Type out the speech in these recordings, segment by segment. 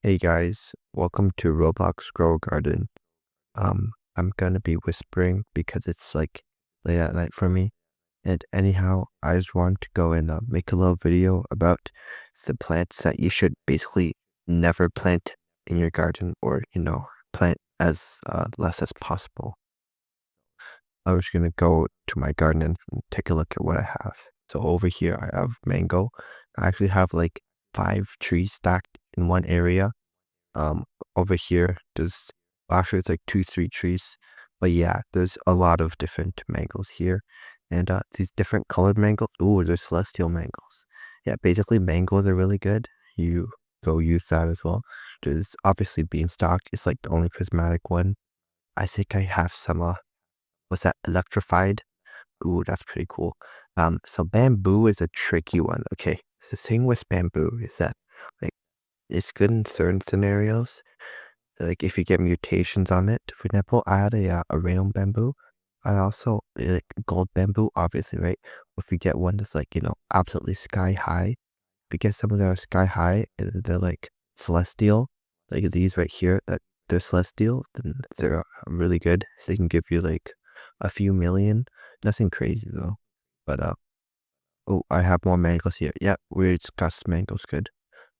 Hey guys, welcome to Roblox Grow Garden. I'm gonna be whispering because it's like late at night for me. And anyhow, I just want to go and make a little video about the plants that you should basically never plant in your garden or, plant as less as possible. I was gonna go to my garden and take a look at what I have. So over here, I have mango. I actually have like 5 trees stacked in one area. Um, Over here, actually it's like 2, 3 trees, but yeah, there's a lot of different mangoes here, and these different colored mangoes. Ooh, there's celestial mangoes. Yeah, basically mangoes are really good. You go use that as well. There's obviously beanstalk. It's like the only prismatic one. I think I have some. What's that? Electrified. Ooh, that's pretty cool. So bamboo is a tricky one. Okay, the thing with bamboo is that like it's good in certain scenarios. Like if you get mutations on it, for example, I had a rainbow bamboo. I also like gold bamboo, obviously, right? If you get one that's like, absolutely sky high, if you get some that are sky high, they're like celestial, like these right here, that they're celestial, then they're really good. So they can give you like a few million. Nothing crazy though. But oh, I have more mangoes here. Yeah, we discussed mangoes good.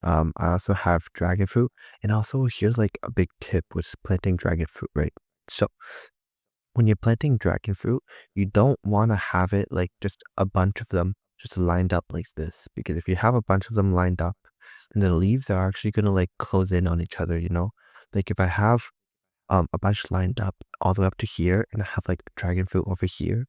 I also have dragon fruit, and also here's like a big tip with planting dragon fruit, right? So when you're planting dragon fruit, you don't want to have it like just a bunch of them just lined up like this, because if you have a bunch of them lined up, then the leaves are actually gonna like close in on each other, you know? Like if I have a bunch lined up all the way up to here and I have like dragon fruit over here,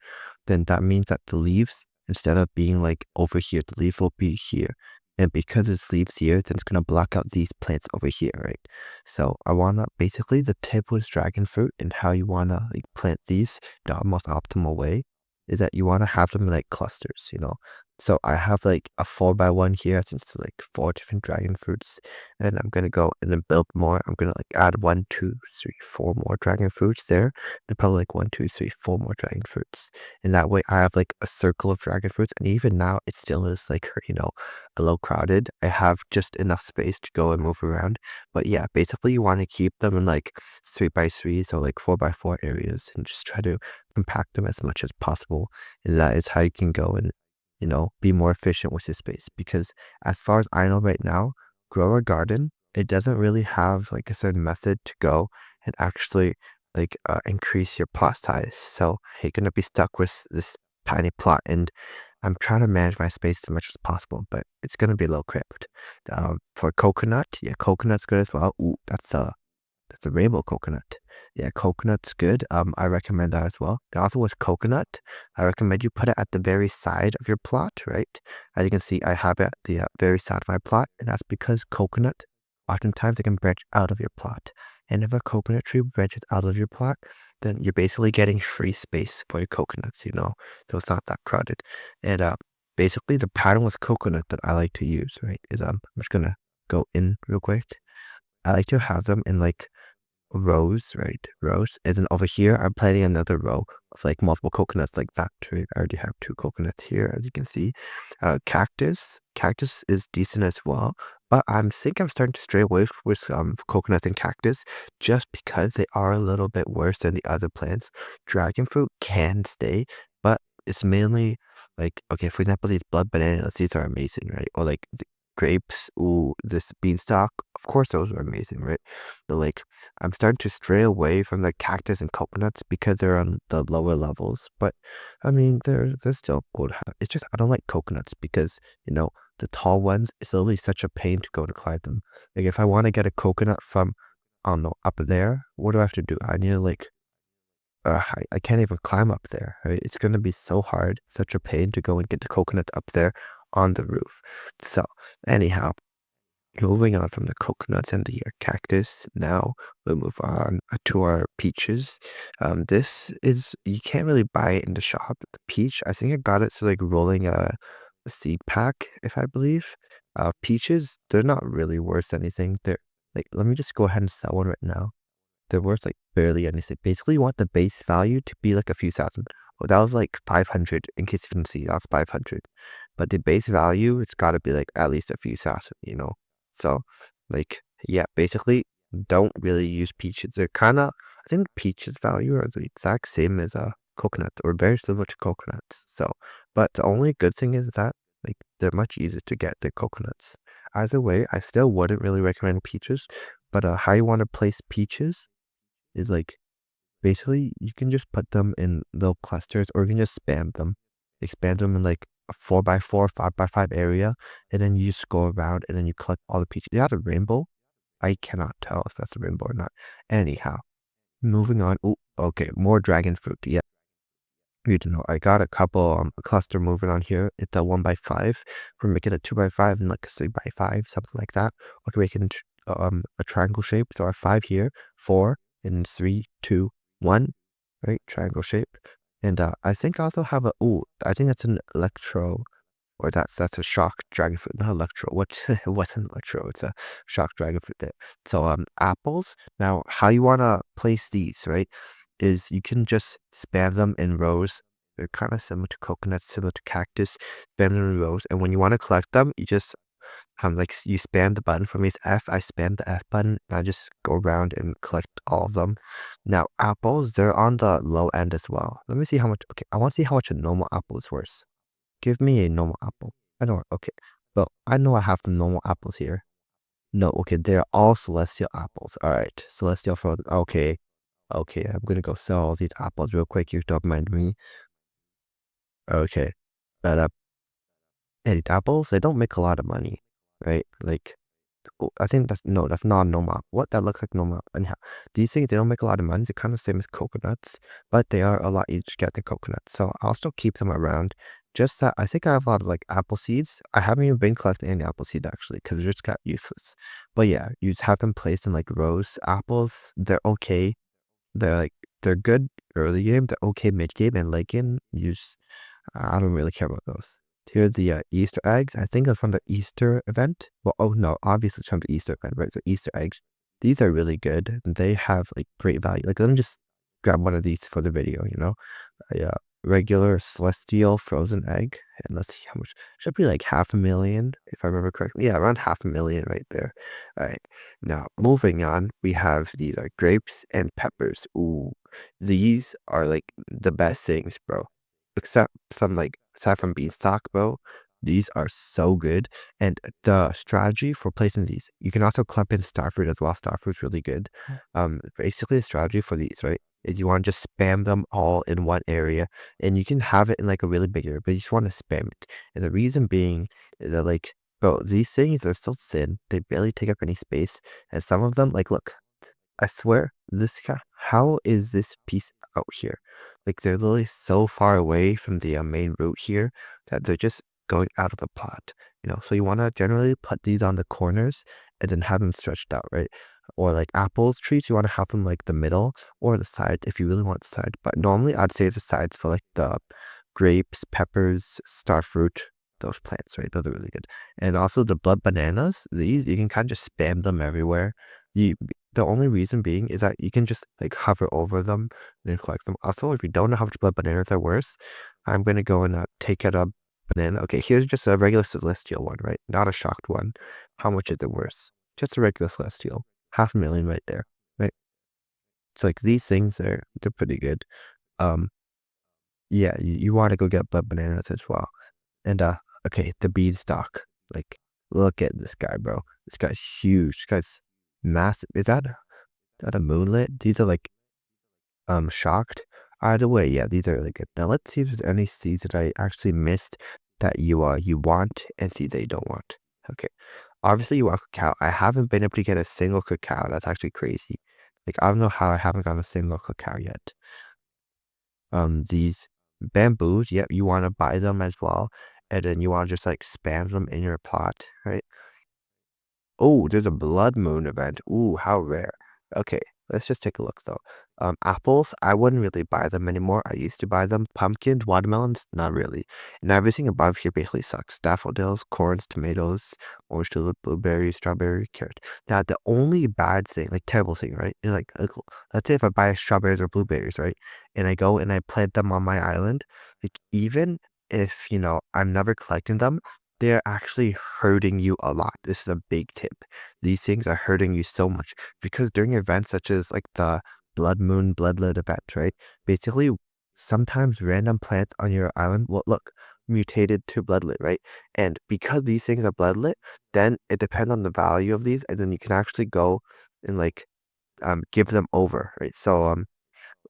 then that means that the leaves, instead of being like over here, the leaf will be here. And because it's leaves here, then it's gonna block out these plants over here, right? So I wanna basically the tip with dragon fruit and how you wanna like plant these the most optimal way is that you wanna have them in like clusters, you know? So I have like a 4x1 here since it's like 4 different dragon fruits, and I'm gonna go and then build more. I'm gonna like add 1, 2, 3, 4 more dragon fruits there, and probably like 1, 2, 3, 4 more dragon fruits. And that way I have like a circle of dragon fruits, and even now it still is like, a little crowded. I have just enough space to go and move around. But yeah, basically you want to keep them in like 3x3s or like 4x4 areas and just try to compact them as much as possible. And that is how you can go and, be more efficient with your space. Because as far as I know right now, grow a garden, it doesn't really have like a certain method to go and actually like increase your plot size. So you're gonna be stuck with this tiny plot, and I'm trying to manage my space as much as possible, but it's gonna be a little cramped. For coconut, yeah, coconut's good as well. Ooh, that's a rainbow coconut. Yeah, coconut's good. I recommend that as well. Also with coconut, I recommend you put it at the very side of your plot, right? As you can see, I have it at the very side of my plot, and that's because coconut, oftentimes it can branch out of your plot. And if a coconut tree branches out of your plot, then you're basically getting free space for your coconuts, so it's not that crowded. And basically the pattern with coconut that I like to use, right, is I'm just gonna go in real quick. I like to have them in like rows, right? Rows. And then over here, I'm planting another row of like multiple coconuts like that, right? I already have 2 coconuts here, as you can see. Cactus is decent as well, but I'm starting to stray away with coconuts and cactus just because they are a little bit worse than the other plants. Dragon fruit can stay, but it's mainly like, okay, for example, these blood bananas, these are amazing, right? Or like the grapes, ooh, this beanstalk, of course those are amazing, right? But like I'm starting to stray away from the cactus and coconuts because they're on the lower levels. But I mean, they're still good. It's just I don't like coconuts because the tall ones. It's literally such a pain to go to climb them. Like if I want to get a coconut from, I don't know, up there, what do I have to do? I need to like. I can't even climb up there, right? It's gonna be so hard, such a pain to go and get the coconut up there on the roof. So, anyhow, moving on from the coconuts and the cactus, now we'll move on to our peaches. This is you can't really buy it in the shop. The peach, I think I got it through like rolling a seed pack, if I believe. Peaches, they're not really worth anything. They're like, let me just go ahead and sell one right now. They're worth like barely anything. Basically, you want the base value to be like a few thousand. Oh, that was like 500. In case you didn't see, that's 500. But the base value, it's got to be like at least a few thousand. So like Yeah, basically, don't really use peaches. They're kinda I think peaches value are the exact same as, coconuts or very similar to coconuts, so but the only good thing is that, like, they're much easier to get than coconuts. Either way, I still wouldn't really recommend peaches, but, how you wanna place peaches is, like, basically, you can just put them in little clusters or you can just spam them. Expand them in, like, a 4 by 4, 5 by 5 area, and then you just go around and then you collect all the peaches. They had a rainbow. I cannot tell if that's a rainbow or not. Anyhow, moving on. Ooh, okay, more dragon fruit. Yeah, you to know. I got a couple a cluster moving on here. It's a 1 by 5. We're making a 2 by 5 and like a 3 by 5, something like that. We can make it into a triangle shape. So our 5 here, 4, and 3, 2, 1. Right? Triangle shape. And I think I also have a I think that's an electro or that's a shock dragon fruit, not electro. What it wasn't electro, it's a shock dragon fruit there. So apples. Now how you wanna place these, right? Is you can just spam them in rows. They're kind of similar to coconuts, similar to cactus, spam them in rows. And when you want to collect them, you just you spam the button. For me it's F. I spam the F button and I just go around and collect all of them. Now apples, they're on the low end as well. Let me see how much I want to see how much a normal apple is worth. Give me a normal apple. I know, okay. Well, I know I have the normal apples here. No, okay, they're all celestial apples. All right, celestial fruit. Okay, okay, I'm gonna go sell all these apples real quick. You don't mind me. Okay, but yeah, these apples, they don't make a lot of money, right? Like, oh, I think that's no, that's not normal. What that looks like normal. Anyhow, these things they don't make a lot of money. They're kind of same as coconuts, but they are a lot easier to get than coconuts. So I'll still keep them around. Just that I think I have a lot of like apple seeds. I haven't even been collecting any apple seeds actually because they just got useless. But yeah, you just have them placed in like rows. Apples, they're okay. They're like they're good early game. They're okay mid game and late game. I don't really care about those. Here are the Easter eggs. I think they're from the Easter event. Well, oh no, obviously it's from the Easter event, right? So Easter eggs. These are really good. They have like great value. Like let me just grab one of these for the video, you know? A regular celestial frozen egg. And let's see how much. Should be like 500,000, if I remember correctly. Yeah, around 500,000 right there. All right. Now, moving on, we have these are grapes and peppers. Ooh, these are like the best things, bro. Aside from beanstalk, bro, these are so good. And the strategy for placing these, you can also clump in starfruit as well. Starfruit's really good. Basically the strategy for these, right, is you want to just spam them all in one area, and you can have it in like a really big area, but you just want to spam it. And the reason being is that like, bro, these things are so thin, they barely take up any space, and some of them, like, look, I swear, how is this piece out here? Like, they're literally so far away from the main root here that they're just going out of the plot, you know? So you want to generally put these on the corners and then have them stretched out, right? Or like apples, trees, you want to have them like the middle or the sides if you really want the side. But normally I'd say the sides for like the grapes, peppers, starfruit, those plants, right? Those are really good. And also the blood bananas, these, you can kind of just spam them everywhere. You the only reason being is that you can just like hover over them and then collect them. Also, if you don't know how much blood bananas are worth, I'm gonna go and take it up banana. Okay, here's just a regular celestial one, right? Not a shocked one. How much is it worth? Just a regular celestial. 500,000 right there. Right? It's like these things they're pretty good. Um yeah, you want to go get blood bananas as well. And okay, the beanstalk. Like, look at this guy, bro. This guy's huge. This guy's massive. Is that a moonlit? These are like shocked. Either way, yeah, these are really good. Now let's see if there's any seeds that I actually missed that you want and seeds that you don't want. Okay. Obviously you want cacao. I haven't been able to get a single cacao. That's actually crazy. Like I don't know how I haven't gotten a single cacao yet. These bamboos, yep, you want to buy them as well. And then you want to just like spam them in your pot, right? Oh, there's a blood moon event. Ooh, how rare. Okay, let's just take a look though. Apples, I wouldn't really buy them anymore. I used to buy them. Pumpkins, watermelons, not really. And everything above here basically sucks. Daffodils, corns, tomatoes, orange tulip, blueberry, strawberry, carrot. Now, the only bad thing, like terrible thing, right, is like let's say if I buy strawberries or blueberries, right, and I go and I plant them on my island, like even if, I'm never collecting them, they're actually hurting you a lot. This is a big tip. These things are hurting you so much because during events such as like the blood moon, bloodlet event, right? Basically, sometimes random plants on your island will look mutated to bloodlet, right? And because these things are bloodlet, then it depends on the value of these, and then you can actually go and like give them over, right? So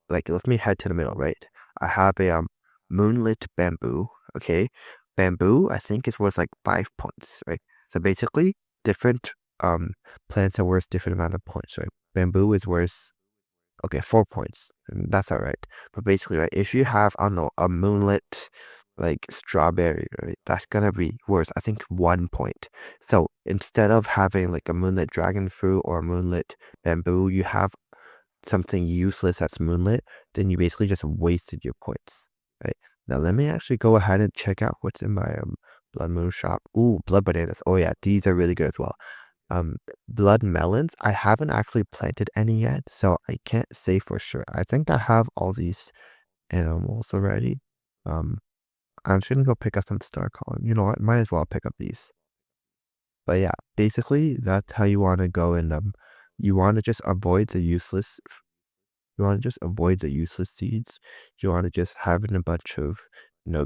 like let me head to the middle, right? I have a moonlit bamboo, okay? Bamboo, I think is worth like 5 points, right? So basically, different plants are worth different amount of points, right? Bamboo is worth okay 4 points, and that's all right. But basically, right, if you have I don't know a moonlit like strawberry, right, that's gonna be worth I think 1 point. So instead of having like a moonlit dragon fruit or a moonlit bamboo, you have something useless that's moonlit, then you basically just wasted your points, right? Now let me actually go ahead and check out what's in my blood moon shop. Ooh, blood bananas. Oh yeah, these are really good as well. Um, blood melons. I haven't actually planted any yet, so I can't say for sure. I think I have all these animals already. Um, I'm just gonna go pick up some star color. You know what? Might as well pick up these. But yeah, basically that's how you want to go and you want to just avoid the useless you want to just avoid the useless seeds. You want to just have in a bunch of,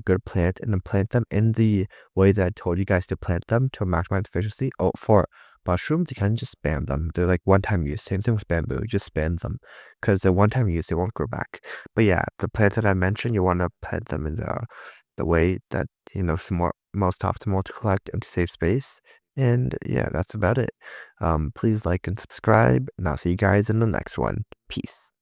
good plants and then plant them in the way that I told you guys to plant them to maximize efficiency. Oh, for mushrooms, you can just spam them. They're like one-time use. Same thing with bamboo. Just spam them because they're one-time use. They won't grow back. But yeah, the plants that I mentioned, you want to plant them in the way that, is most optimal to collect and to save space. And yeah, that's about it. Please like and subscribe, and I'll see you guys in the next one. Peace.